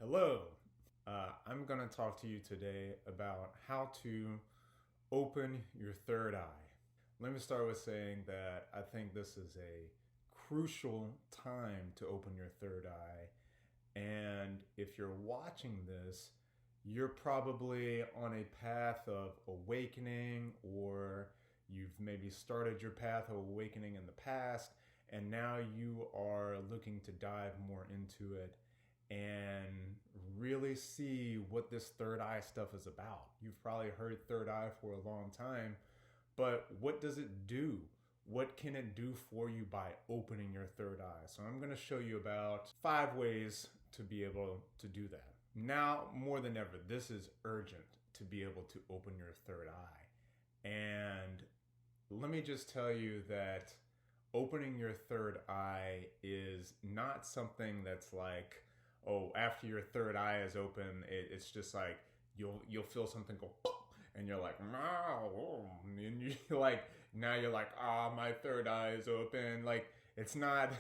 Hello. I'm going to talk to you today about how to open your third eye. Let me start with saying that I think this is a crucial time to open your third eye. And if you're watching this, you're probably on a path of awakening, or you've maybe started your path of awakening in the past, and now you are looking to dive more into it and really see what this third eye stuff is about. You've probably heard third eye for a long time, but what does it do? What can it do for you by opening your third eye? So I'm going to show you about 5 ways to be able to do that. Now, more than ever, this is urgent to be able to open your third eye. And let me just tell you that opening your third eye is not something that's like, oh, after your third eye is open, it's just like you'll feel something go pop, and you're like, no, and you're like, now you're like, my third eye is open. Like it's not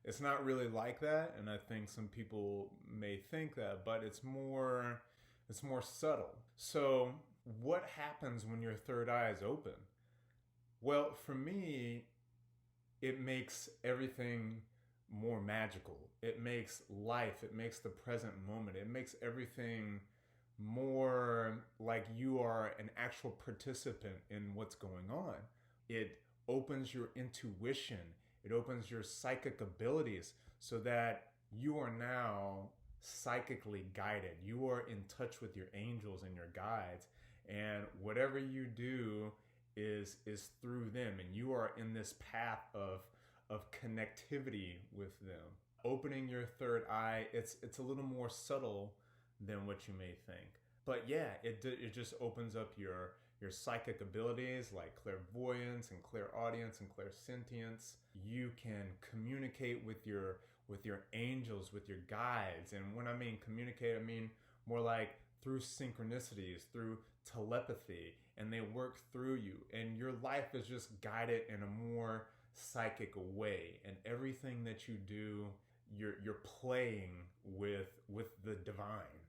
it's not really like that. And I think some people may think that, but it's more subtle. So what happens when your third eye is open? Well, for me, it makes everything more magical. It makes life, it makes the present moment, it makes everything more like you are an actual participant in what's going on. It opens your intuition, it opens your psychic abilities so that you are now psychically guided. You are in touch with your angels and your guides, and whatever you do is through them, and you are in this path of connectivity with them. Opening your third eye, it's a little more subtle than what you may think. But yeah, it just opens up your psychic abilities like clairvoyance and clairaudience and clairsentience. You can communicate with your angels, with your guides. And when I mean communicate, I mean more like through synchronicities, through telepathy, and they work through you. And your life is just guided in a more psychic way, and everything that you do, you're playing with the divine.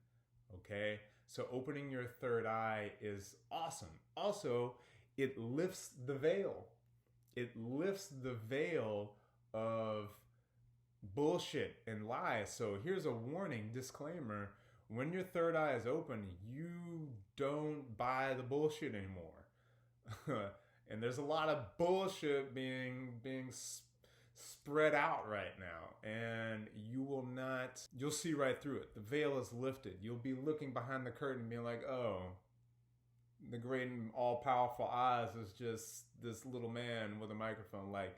Okay, so opening your third eye is awesome. Also, it lifts the veil. It lifts the veil of bullshit and lies. So here's a warning, disclaimer: when your third eye is open, you don't buy the bullshit anymore. And there's a lot of bullshit being spread out right now, and you'll see right through it. The veil is lifted. You'll be looking behind the curtain being like, oh, the great and all-powerful Oz is just this little man with a microphone. Like,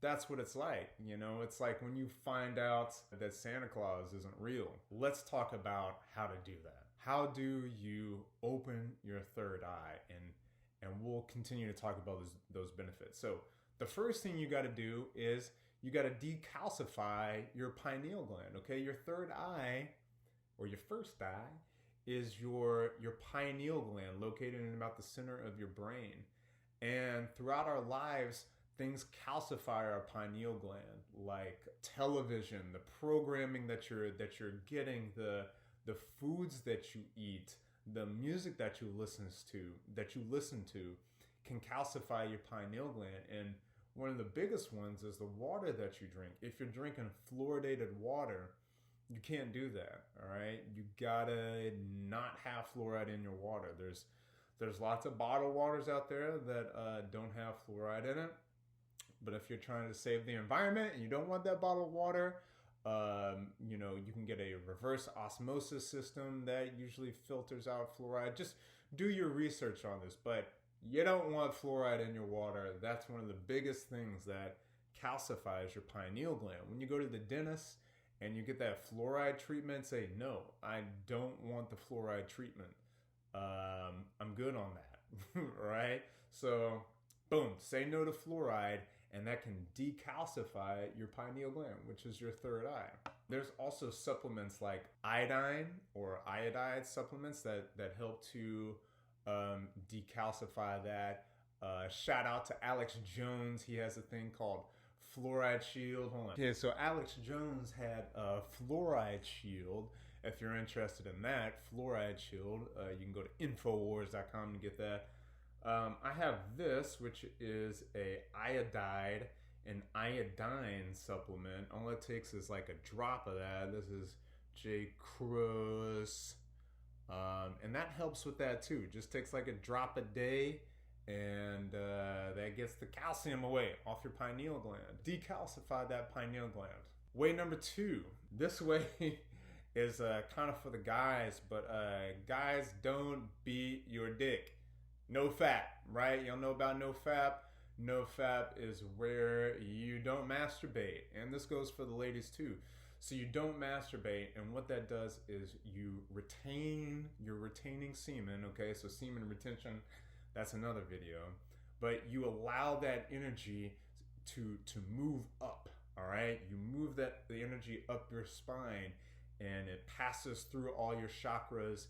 that's what it's like. It's like when you find out that Santa Claus isn't real. Let's talk about how to do that. How do you open your third eye? And we'll continue to talk about those benefits. So the first thing you got to do is you got to decalcify your pineal gland. Okay, your third eye, or your first eye, is your pineal gland, located in about the center of your brain. And throughout our lives, things calcify our pineal gland, like television, the programming that you're getting, the foods that you eat, the music that you listen to can calcify your pineal gland. And one of the biggest ones is the water that you drink. If you're drinking fluoridated water, you can't do that. All right, you gotta not have fluoride in your water. There's lots of bottled waters out there that don't have fluoride in it. But if you're trying to save the environment and you don't want that bottled water, you can get a reverse osmosis system that usually filters out fluoride. Just do your research on this, but you don't want fluoride in your water. That's one of the biggest things that calcifies your pineal gland. When you go to the dentist and you get that fluoride treatment, say, no, I don't want the fluoride treatment. I'm good on that, right? So boom, say no to fluoride, and that can decalcify your pineal gland, which is your third eye. There's also supplements like iodine or iodide supplements that help to decalcify that. Shout out to Alex Jones. He has a thing called fluoride shield. Hold on. Okay, so Alex Jones had a fluoride shield. If you're interested in that, fluoride shield, you can go to Infowars.com to get that. I have this, which is a iodide and iodine supplement. All it takes is like a drop of that. This is J. Cruz. And that helps with that too. Just takes like a drop a day, and that gets the calcium away off your pineal gland. Decalcify that pineal gland. Way number 2. This way is kind of for the guys, but guys, don't beat your dick. No fap, right? Y'all know about no fap. No fap is where you don't masturbate, and this goes for the ladies too. So you don't masturbate, and what that does is you're retaining semen, okay? So semen retention, that's another video. But you allow that energy to move up, all right? You move the energy up your spine, and it passes through all your chakras,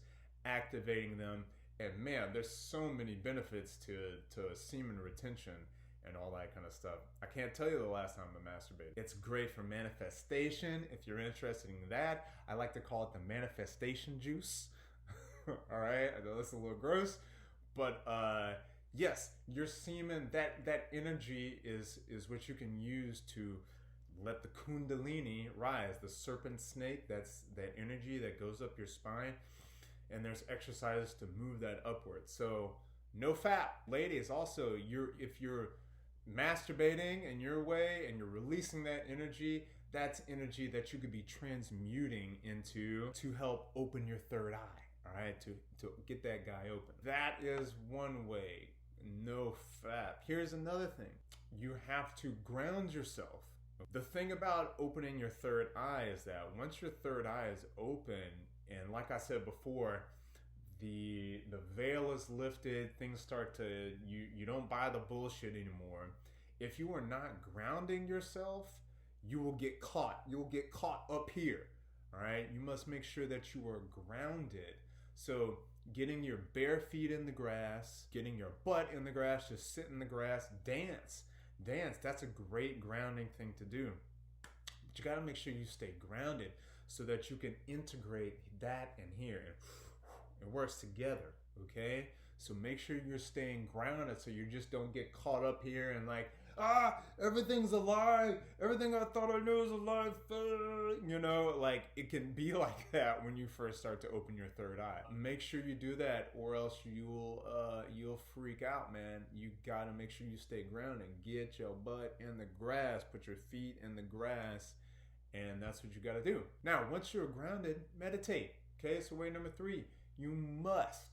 activating them. And man, there's so many benefits to semen retention and all that kind of stuff. I can't tell you the last time I masturbated. It's great for manifestation. If you're interested in that, I like to call it the manifestation juice. All right, I know that's a little gross, but yes, your semen, that energy is what you can use to let the kundalini rise, the serpent snake. That's that energy that goes up your spine, and there's exercises to move that upwards. So no fap, ladies. Also, if you're masturbating in your way and you're releasing that energy, that's energy that you could be transmuting into to help open your third eye, all right, to get that guy open. That is one way. No fap. Here's another thing. You have to ground yourself. The thing about opening your third eye is that once your third eye is open, and like I said before, the veil is lifted, things start to, you don't buy the bullshit anymore. If you are not grounding yourself, you will get caught. You'll get caught up here, all right? You must make sure that you are grounded. So getting your bare feet in the grass, getting your butt in the grass, just sit in the grass, dance. That's a great grounding thing to do. But you gotta make sure you stay grounded so that you can integrate that in here. And it works together, okay? So make sure you're staying grounded so you just don't get caught up here and like, everything's a lie. Everything I thought I knew is a lie. You know, like it can be like that when you first start to open your third eye. Make sure you do that, or else you'll freak out, man. You gotta make sure you stay grounded. Get your butt in the grass. Put your feet in the grass, and that's what you gotta do. Now, once you're grounded, meditate. Okay, so way number 3, you must.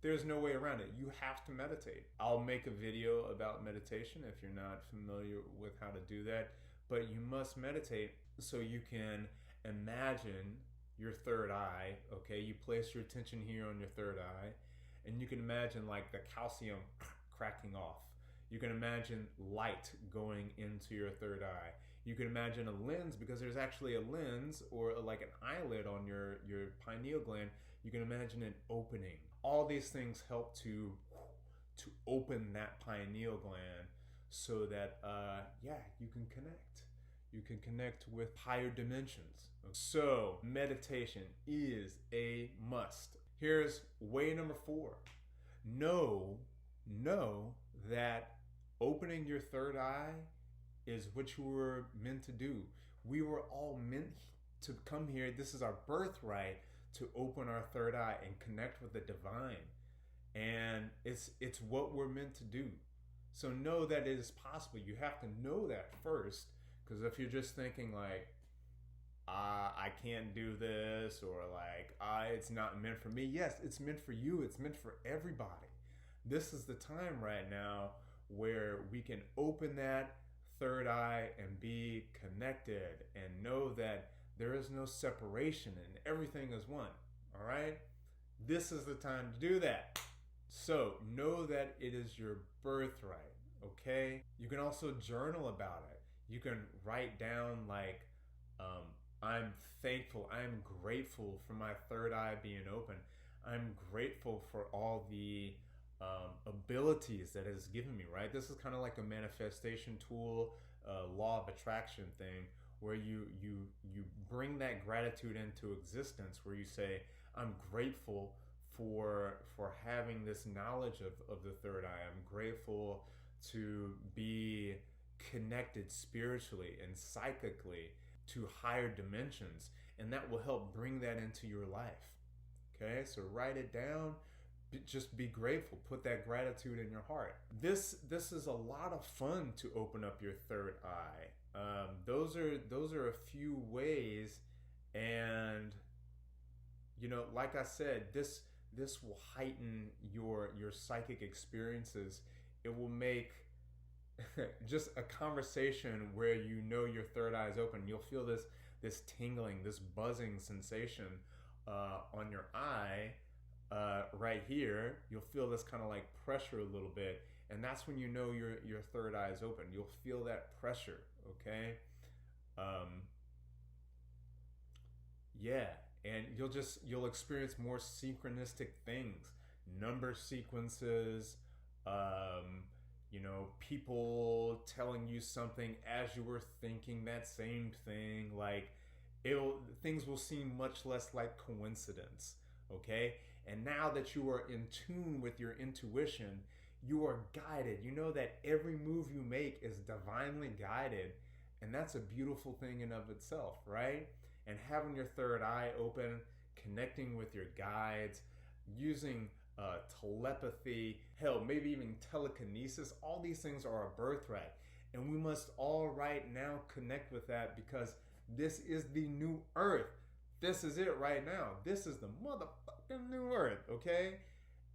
There's no way around it. You have to meditate. I'll make a video about meditation if you're not familiar with how to do that. But you must meditate so you can imagine your third eye, okay? You place your attention here on your third eye, and you can imagine like the calcium cracking off. You can imagine light going into your third eye. You can imagine a lens, because there's actually a lens or like an eyelid on your pineal gland. You can imagine an opening. All these things help to open that pineal gland so that, you can connect. You can connect with higher dimensions. So meditation is a must. Here's way number 4. Know that opening your third eye is what you were meant to do. We were all meant to come here. This is our birthright, to open our third eye and connect with the divine. And it's what we're meant to do. So know that it is possible. You have to know that first, because if you're just thinking like, I can't do this, or like, it's not meant for me. Yes, it's meant for you. It's meant for everybody. This is the time right now where we can open that third eye and be connected and know that there is no separation and everything is one, all right? This is the time to do that. So know that it is your birthright, okay? You can also journal about it. You can write down like, I'm thankful, I'm grateful for my third eye being open. I'm grateful for all the abilities that it has given me, right? This is kind of like a manifestation tool law of attraction thing, where you bring that gratitude into existence, where you say, I'm grateful for having this knowledge of the third eye. I'm grateful to be connected spiritually and psychically to higher dimensions, and that will help bring that into your life. Okay, so write it down. Just be grateful. Put that gratitude in your heart. This is a lot of fun to open up your third eye. Those are a few ways, and like I said, this will heighten your psychic experiences. It will make just a conversation where your third eye is open. You'll feel this tingling, this buzzing sensation on your eye. Right here, you'll feel this kind of like pressure a little bit, and that's when your third eye is open. You'll feel that pressure, okay? Yeah, and you'll experience more synchronistic things, number sequences, people telling you something as you were thinking that same thing. Like things will seem much less like coincidence, okay? And now that you are in tune with your intuition, you are guided. You know that every move you make is divinely guided, and that's a beautiful thing in of itself, right? And having your third eye open, connecting with your guides, using telepathy, hell, maybe even telekinesis, all these things are a birthright. And we must all right now connect with that, because this is the new earth. This is it right now. This is the motherfucking new earth, okay?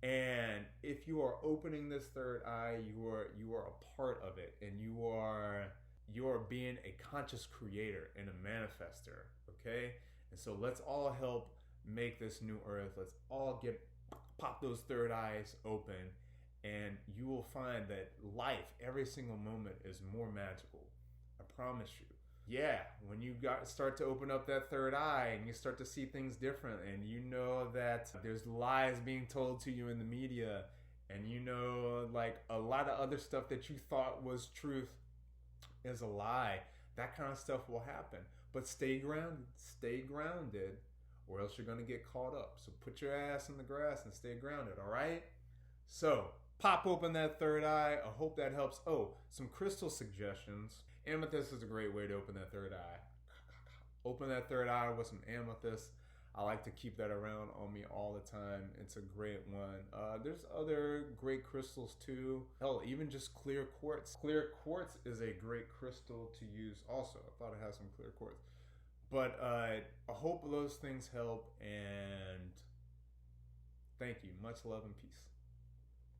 And if you are opening this third eye, you are a part of it, and you are being a conscious creator and a manifester, okay? And so let's all help make this new earth. Let's all pop those third eyes open, and you will find that life, every single moment, is more magical. I promise you. Yeah, when you start to open up that third eye and you start to see things different, and you know that there's lies being told to you in the media, and like a lot of other stuff that you thought was truth is a lie, that kind of stuff will happen. But stay grounded, or else you're going to get caught up. So put your ass in the grass and stay grounded, all right? So pop open that third eye. I hope that helps. Oh, some crystal suggestions. Amethyst is a great way to open that third eye. Open that third eye with some amethyst. I like to keep that around on me all the time. It's a great one. There's other great crystals too. Hell, even just clear quartz. Clear quartz is a great crystal to use also. I thought it had some clear quartz. But I hope those things help, and thank you. Much love and peace.